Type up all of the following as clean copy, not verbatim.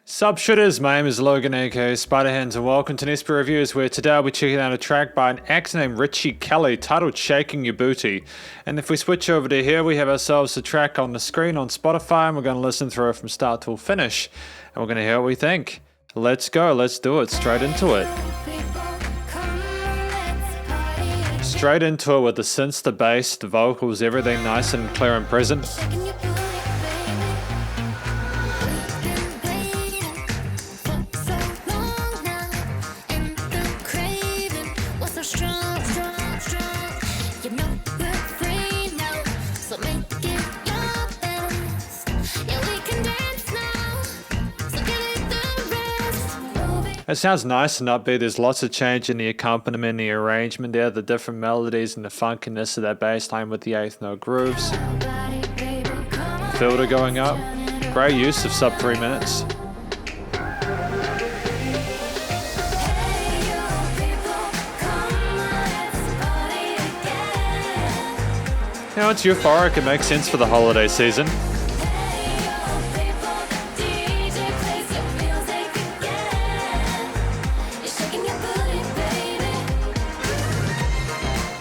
Sup Shredders, my name is Logan aka Spiderhands and welcome to SP Reviews, where today I'll be checking out a track by an actor named Ritchie Kelly titled Shaking Your Booty. And if we switch over to here, we have ourselves a track on the screen on Spotify and we're going to listen through it from start till finish. And we're going to hear what we think. Let's go, let's do it, straight into it. Straight into it with the synths, the bass, the vocals, everything nice and clear and present. It sounds nice and upbeat. There's lots of change in the accompaniment, the arrangement there, the different melodies and the funkiness of that bass line with the eighth note grooves. Filter going up. Great use of sub 3 minutes. You know, it's euphoric. It makes sense for the holiday season.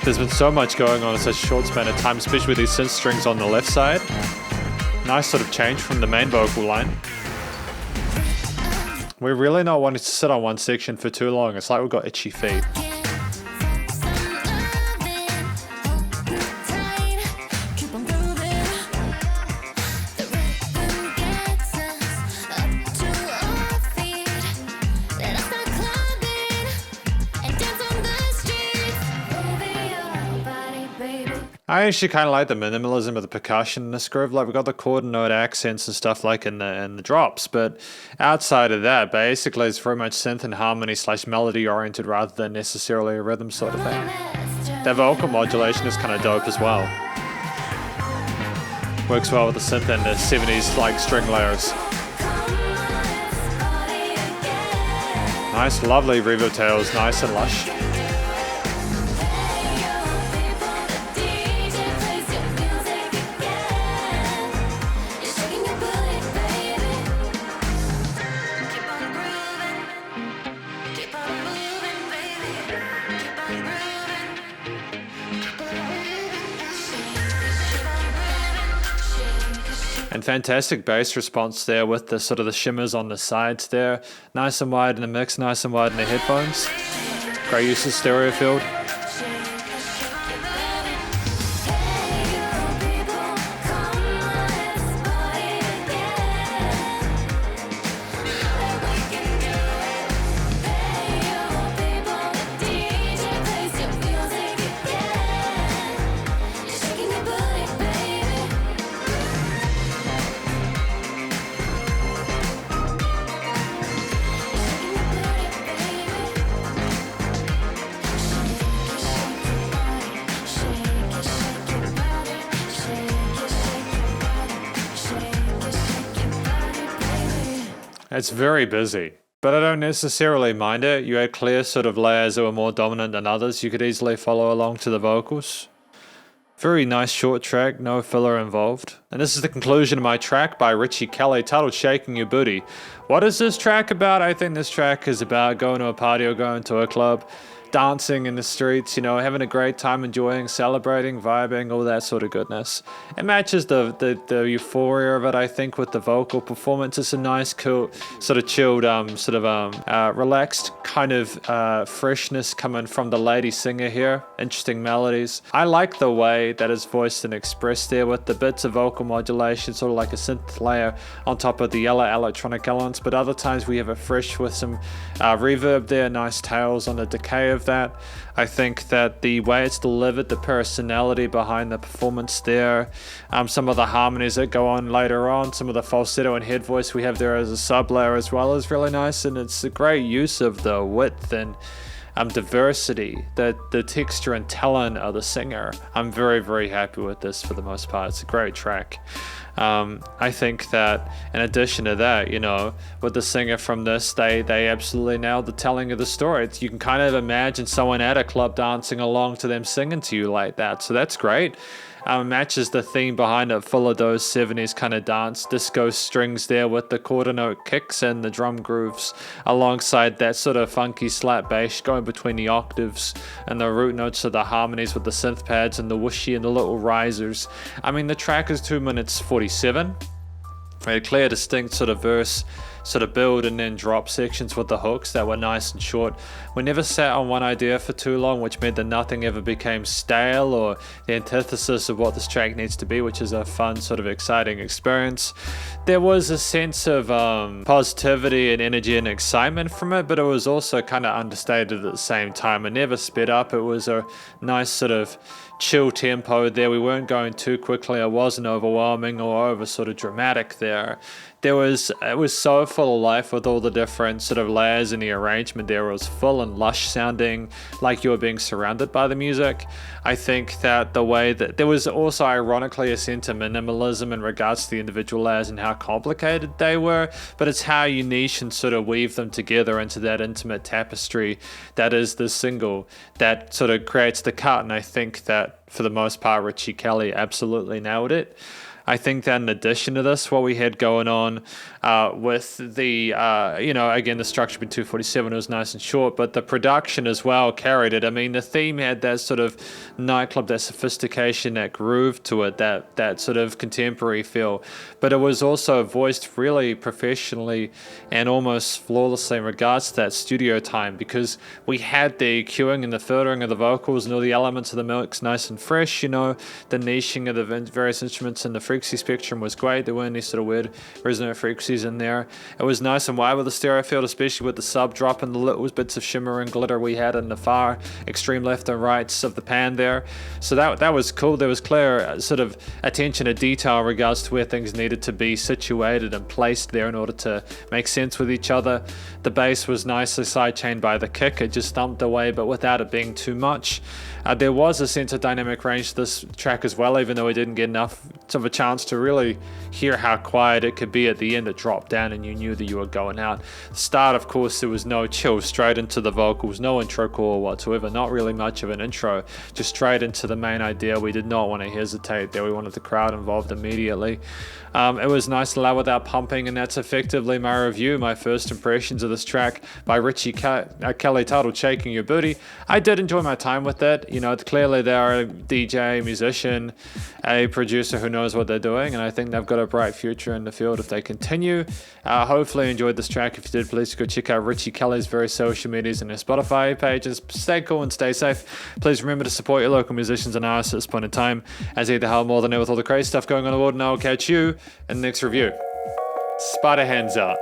There's been so much going on in such a short span of time, especially with these synth strings on the left side. Nice sort of change from the main vocal line. We're really not wanting to sit on one section for too long. It's like we've got itchy feet. I actually kind of like the minimalism of the percussion in this groove. Like we've got the chord and note accents and stuff like in the drops, but outside of that, basically it's very much synth and harmony / melody oriented rather than necessarily a rhythm sort of thing. That vocal modulation is kind of dope as well. Works well with the synth and the 70s like string layers. Nice, lovely reverb tails, nice and lush. And fantastic bass response there with the sort of the shimmers on the sides there. Nice and wide in the mix, nice and wide in the headphones. Great use of stereo field. It's very busy, but I don't necessarily mind it. You had clear sort of layers that were more dominant than others. You could easily follow along to the vocals. Very nice short track, no filler involved. And this is the conclusion of my track by Ritchie Kelly titled Shaking Your Booty. What is this track about? I think this track is about going to a party or going to a club, dancing in the streets, you know, having a great time, enjoying, celebrating, vibing, all that sort of goodness. It matches the euphoria of it, I think, with the vocal performance. It's a nice, cool, sort of chilled, relaxed kind of freshness coming from the lady singer here. Interesting melodies. I like the way that is voiced and expressed there with the bits of vocal modulation, sort of like a synth layer on top of the yellow electronic elements, but other times we have a fresh with some reverb there, nice tails on the decay of that. I think that the way it's delivered, the personality behind the performance there, some of the harmonies that go on later on, some of the falsetto and head voice we have there as a sub layer as well is really nice, and it's a great use of the width and diversity, the texture and talent of the singer. I'm very, very happy with this for the most part. It's a great track. I think that in addition to that, you know, with the singer from this, they absolutely nailed the telling of the story. You can kind of imagine someone at a club dancing along to them singing to you like that. So that's great. Matches the theme behind it, full of those 70s kind of dance disco strings there with the quarter note kicks and the drum grooves alongside that sort of funky slap bass going between the octaves and the root notes of the harmonies with the synth pads and the whooshy and the little risers. I mean, the track is 2 minutes 47. A clear, distinct sort of verse, sort of build and then drop sections with the hooks that were nice and short. We never sat on one idea for too long, which meant that nothing ever became stale or the antithesis of what this track needs to be, which is a fun, sort of exciting experience. There was a sense of positivity and energy and excitement from it, but it was also kind of understated at the same time. It never sped up. It was a nice sort of chill tempo there. We weren't going too quickly. It wasn't overwhelming or over sort of dramatic there. It was so full of life with all the different sort of layers in the arrangement there. It was full and lush sounding, like you were being surrounded by the music. I think that the way that there was also ironically a sense of minimalism in regards to the individual layers and how complicated they were, but it's how you niche and sort of weave them together into that intimate tapestry that is the single that sort of creates the cut. And I think that for the most part, Ritchie Kelly absolutely nailed it. I think that in addition to this, what we had going on with the, again, the structure being 247, it was nice and short, but the production as well carried it. I mean, the theme had that sort of nightclub, that sophistication, that groove to it, that sort of contemporary feel. But it was also voiced really professionally and almost flawlessly in regards to that studio time, because we had the cueing and the filtering of the vocals and all the elements of the mix nice and fresh, the niching of the various instruments and the frequency spectrum was great. There weren't any sort of weird resonant frequencies in there. It was nice and wide with the stereo field, especially with the sub drop and the little bits of shimmer and glitter we had in the far extreme left and rights of the pan there. So that was cool. There was clear sort of attention to detail in regards to where things needed to be situated and placed there in order to make sense with each other. The bass was nicely sidechained by the kick. It just thumped away, but without it being too much. There was a sense of dynamic range to this track as well, even though we didn't get enough of a chance to really hear how quiet it could be at the end. It dropped down and you knew that you were going out. The start, of course, there was no chill, straight into the vocals, no intro call whatsoever, not really much of an intro, just straight into the main idea. We did not want to hesitate there. We wanted the crowd involved immediately. It was nice and loud without pumping, and that's effectively my review, my first impressions of this track by Ritchie Kelly, titled Shaking Your Booty. I did enjoy my time with it. Clearly they're a DJ, musician, a producer who knows what they're doing, and I think they've got a bright future in the field if they continue. Hopefully you enjoyed this track. If you did, please go check out Ritchie Kelly's various social medias and their Spotify pages. Stay cool and stay safe. Please remember to support your local musicians and artists at this point in time, as they hell more than ever with all the crazy stuff going on in the world, and I'll catch you in the next review. Spiderhands out.